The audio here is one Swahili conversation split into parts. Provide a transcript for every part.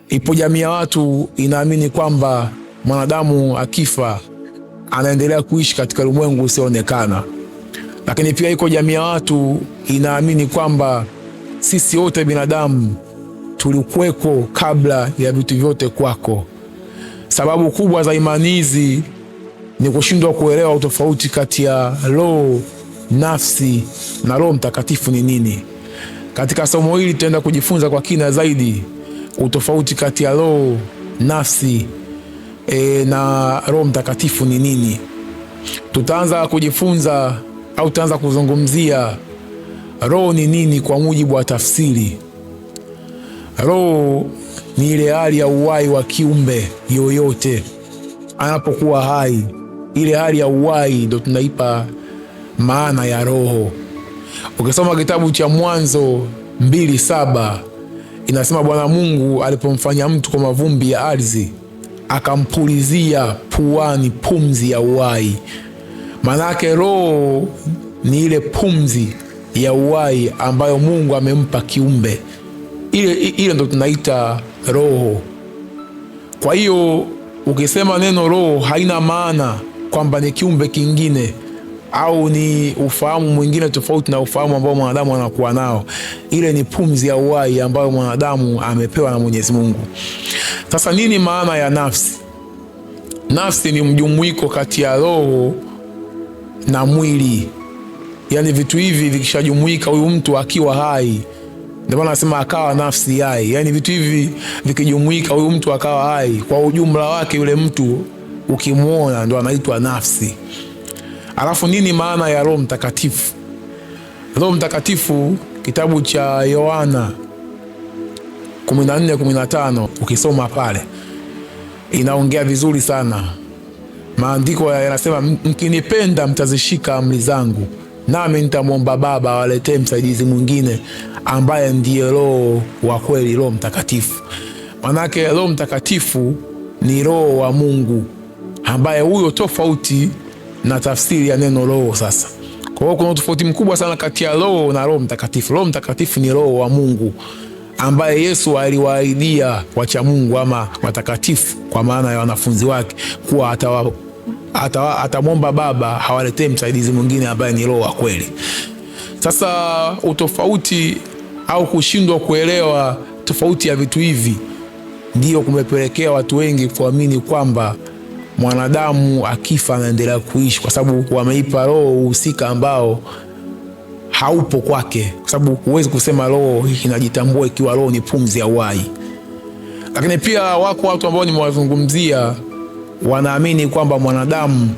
Ipo jamii ya watu inaamini kwamba mwanadamu akifa anaendelea kuishi katika ulimwengu usioonekana. Lakini pia iko jamii ya watu inaamini kwamba sisi wote binadamu tulikuweko kabla ya vitu vyote kwako. Sababu kubwa za imani hizi ni kushindwa kuelewa utofauti kati ya roho, nafsi na Roho Mtakatifu ni nini. Katika somo hili tutaenda kujifunza kwa kina zaidi utofauti kati ya roho, nafsi na Roho Mtakatifu ni nini. Tutaanza kujifunza au tutaanza kuzungumzia roho ni nini kwa mujibu wa tafsiri. Roho ni ile hali ya uhai wa kiumbe yoyote anapokuwa hai. Ile hali ya uhai ndio tunaipa maana ya roho. Ukisoma kitabu cha Mwanzo 2:7 inasema Bwana Mungu alipomfanya mtu kwa mavumbi ya ardhi akampulizia puani pumzi ya uhai. Manake roho ni ile pumzi ya uhai ambayo Mungu amempa kiumbe. Ile ndo tunaita roho. Kwa hiyo ukisema neno roho haina maana kwamba ni kiumbe kingine au ni ufahamu mwingine tofauti na ufahamu ambao mwanadamu anakuwa nao. Ile ni pumzi ya uhai ambayo mwanadamu amepewa na Mwenyezi Mungu. Sasa nini maana ya nafsi? Nafsi ni mjumuiko kati ya roho na mwili. Yaani vitu hivi vikishajumuika, huyu mtu akiwa hai, ndio maana nasema akawa nafsi hai. Yaani vitu hivi vikijumuika, huyu mtu akawa hai, kwa ujumla wake yule mtu ukimuona ndio anaitwa nafsi. Alafu nini maana ya Roho Mtakatifu? Roho Mtakatifu, kitabu cha Yohana 14:15 ukisoma pale inaongea vizuri sana. Maandiko yanasema mkinipenda mtazishika amri zangu, nami nitamwomba Baba awaletee msaidizi mwingine ambaye ndiye Roho wa kweli, Roho Mtakatifu. Manake Roho Mtakatifu ni Roho wa Mungu ambaye huyo tofauti na tafsiri ya neno roho. Sasa kwa hiyo kuna tofauti mkubwa sana kati ya roho na Roho Mtakatifu. Roho Mtakatifu ni Roho wa Mungu ambaye Yesu aliwaahidia wacha Mungu ama watakatifu, kwa maana ya wanafunzi wake, kuwa atamwomba Baba hawaletee msaidizi mwingine ambaye ni Roho wa kweli. Sasa utofauti au kushindwa kuelewa tofauti ya vitu hivi ndio kumepelekea watu wengi kuamini kwamba mwanadamu akifa anaendelea kuishi, kwa sababu wameipa roho uhusika ambao haupo kwake, kwa sababu huwezi kusema roho inajitambua ikiwa roho ni pumzi ya uhai. Lakini pia wako watu ambao nimewazungumzia wanaamini kwamba mwanadamu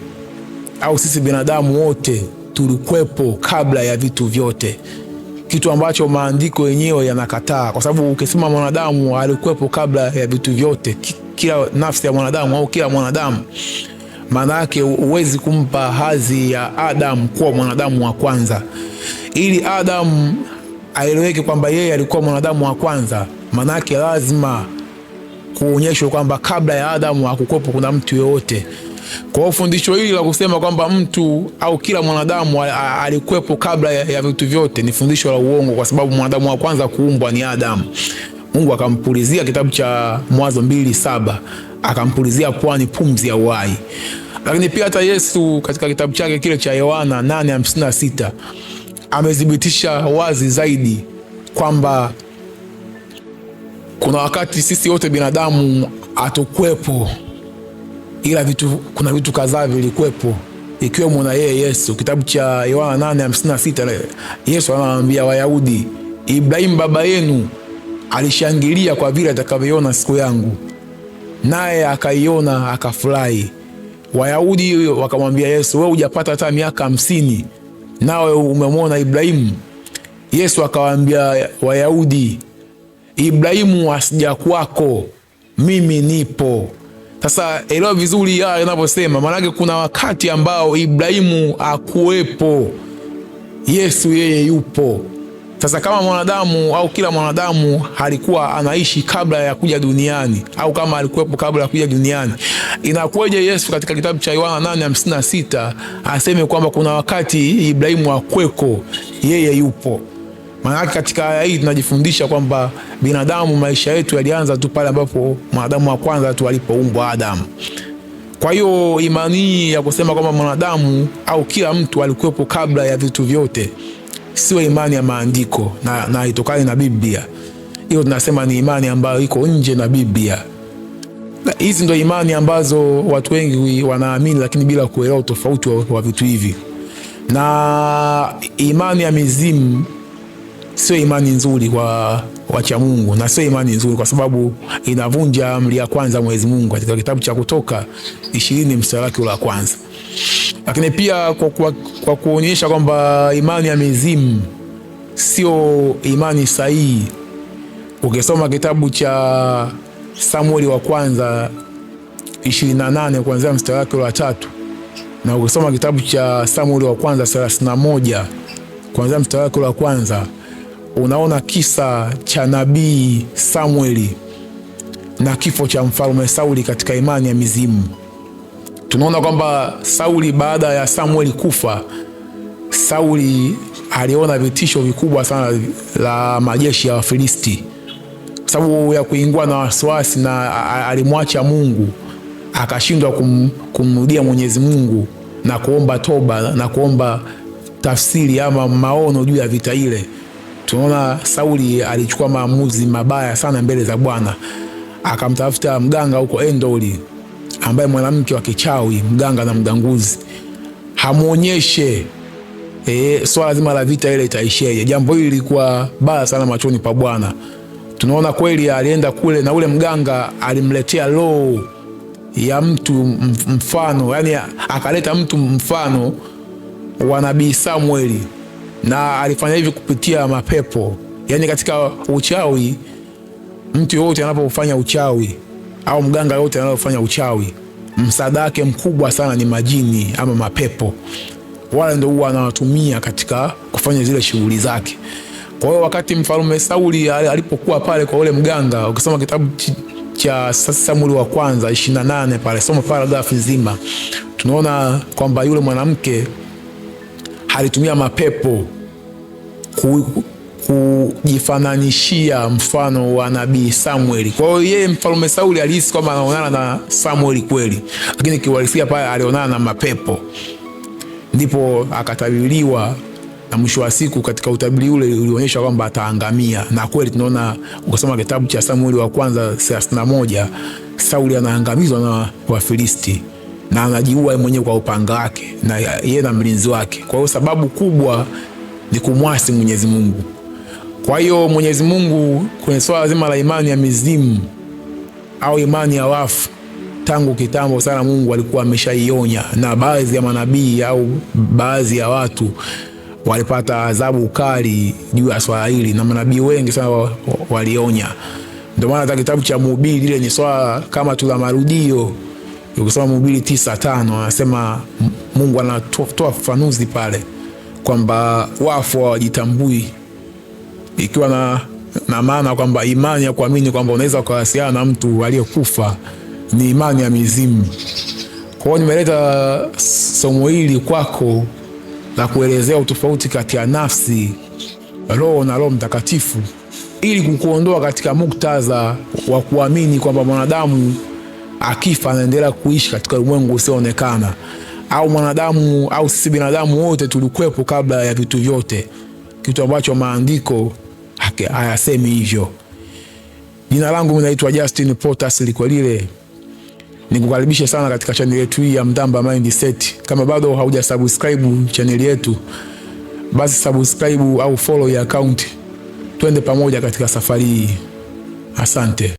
au sisi binadamu wote tulikuwepo kabla ya vitu vyote, kitu ambacho maandiko yenyewe yanakataa. Kwa sababu ukisema mwanadamu alikuwepo kabla ya vitu vyote, kila nafsi ya mwanadamu au kila mwanadamu, maana yake huwezi kumpa hadhi ya Adam kuwa mwanadamu wa kwanza. Ili Adam aeleweke kwamba yeye alikuwa mwanadamu wa kwanza, maana yake lazima kuonyeshwa kwamba kabla ya Adamu hakukuwepo kuna mtu yoyote. Kwa hiyo fundisho hili la kusema kwamba mtu au kila mwanadamu alikuwepo kabla ya vitu vyote ni fundisho la uongo, kwa sababu mwanadamu wa kwanza kuumbwa ni Adamu. Mungu akampulizia, kitabu cha Mwanzo 2:7, akampulizia puani pumzi ya uhai. Lakini pia hata Yesu katika kitabu chake kile cha Yohana 8:56 amethibitisha wazi zaidi kwamba kuna wakati sisi wote binadamu hatukuwepo, ila kuna vitu kadhaa vilikuwepo, ikiwemo na yeye Yesu. Kitabu cha Yohana 8:56 Yesu anawaambia Wayahudi, Ibrahimu baba yenu alishangilia kwa vile atakavyoiona siku yangu, naye akaiona akafurahi. Wayahudi wakamwambia Yesu, wewe hujapata hata miaka 50 nawe umemwona Ibrahimu? Yesu akawaambia Wayahudi, Ibrahimu asija kwako, mimi nipo. Sasa elewa vizuri haya yanavyosema, maana kuna wakati ambao Ibrahimu hakuwepo, Yesu yeye yupo. Sasa kama mwanadamu au kila mwanadamu alikuwa anaishi kabla ya kuja duniani, au kama alikuwepo kabla ya kuja duniani, inakuwaje Yesu katika kitabu cha Yohana 8:56 aseme kwamba kuna wakati Ibrahimu hakuweko, yeye yupo? Maana katika aya hii tunajifundisha kwamba binadamu, maisha yetu yalianza tu pale ambapo mwanadamu wa kwanza tu alipoumbwa Adamu. Kwa hiyo imani hii ya kusema kwamba mwanadamu au kila mtu alikuwepo kabla ya vitu vyote sio imani ya maandiko na haitokani na Biblia. Hiyo tunasema ni imani ambayo iko nje na Biblia. Hizi ndio imani ambazo watu wengi wanaamini, lakini bila kuelewa tofauti wa vitu hivi. Na imani ya mizimu sio imani nzuri kwa wacha Mungu, na sio imani nzuri kwa sababu inavunja amri ya kwanza Mwenyezi Mungu katika kitabu cha Kutoka 20 mstari wake wa kwanza. Lakini pia kwa kuonyesha kwamba imani ya mizimu sio imani sahihi, ukisoma kitabu cha Samueli wa kwanza 28 kuanzia mstari wake wa 3 na ukisoma kitabu cha Samueli wa kwanza 31 kuanzia mstari wake wa kwanza, unaona kisa cha nabii Samueli na kifo cha mfalme Sauli katika imani ya mizimu. Tunaona kwamba Sauli, baada ya Samueli kufa, Sauli aliona vitisho vikubwa sana la majeshi ya Wafilisti, sababu ya kuingua na wasiwasi, na alimwacha Mungu, akashindwa kumrudia Mwenyezi Mungu na kuomba toba na kuomba tafsiri ama maono juu ya vita ile. Tunaona Sauli alichukua maamuzi mabaya sana mbele za Bwana, akamtafuta mganga huko Endori, ambaye mwanamke wa kichawi, mganga na mganguzi, hamuonyeshe swala zima la vita ile itaisheje. Jambo hili lilikuwa baya sana machoni pa Bwana. Tunaona kweli alienda kule na ule mganga alimletea roho ya mtu mfano, yani akaleta mtu mfano wa nabii Samueli, na alifanya hivi kupitia mapepo. Yani katika uchawi, mtu yote anapofanya uchawi au mganga yote anapofanya uchawi, msaada wake mkubwa sana ni majini ama mapepo. Wale ndio huwa anawatumia katika kufanya zile shughuli zake. Kwa hiyo wakati mfalme Sauli alipokuwa pale kwa ule mganga, ukisoma kitabu cha Samueli wa kwanza 28 pale, soma paragraph nzima, tunaona kwamba yule mwanamke alitumia mapepo kujifananishia mfano wa nabii Samueli. Kwa hiyo yeye mfalme Sauli alihisi kwamba anaonana na Samueli kweli, lakini kiuhalisia pale alionana na mapepo. Ndipo akatabiriwa, na mwisho wa siku katika utabiri ule ulionyesha kwamba ataangamia. Na kweli tunaona ukisoma kitabu cha Samueli wa kwanza 31, Sauli anaangamizwa na Wafilisti na anajiua mwenyewe kwa upanga wake na yeye na mlinzi wake. Kwa hiyo sababu kubwa ni kumwasi Mwenyezi Mungu. Kwa hiyo Mwenyezi Mungu kwenye swala zima la imani ya mizimu au imani ya wafu, tangu kitambo sana Mungu alikuwa ameshaionya, na baadhi ya manabii au baadhi ya watu walipata adhabu kali juu ya swala hili, na manabii wengi sana walionya. Ndio maana hata kitabu cha Mhubiri ile ni swala kama tu la marudio. Ukisoma Mhubiri 9:5 anasema Mungu anatoa ufafanuzi pale kwamba wafu hawajitambui, ikiwa na maana kwamba imani ya kuamini kwamba unaweza kuwasiliana na mtu aliyekufa ni imani ya mizimu. Kwa hiyo nimeleta somo hili kwako la kuelezea utofauti kati ya nafsi, roho na Roho Mtakatifu, ili kukuondoa katika muktadha wa kuamini kwamba mwanadamu akifa anaendelea kuishi katika ulimwengu usioonekana, au mwanadamu au sisi binadamu wote tulikuwepo kabla ya vitu vyote, kitu ambacho maandiko hayasemi hivyo. Jina langu naitwa Justin Potas Likwelile. Nikukaribisha sana katika channel yetu hii ya Mdamba Mindset. Kama bado haujasubscribe channel yetu, basi subscribe au follow ya account. Twende pamoja katika safari hii. Asante.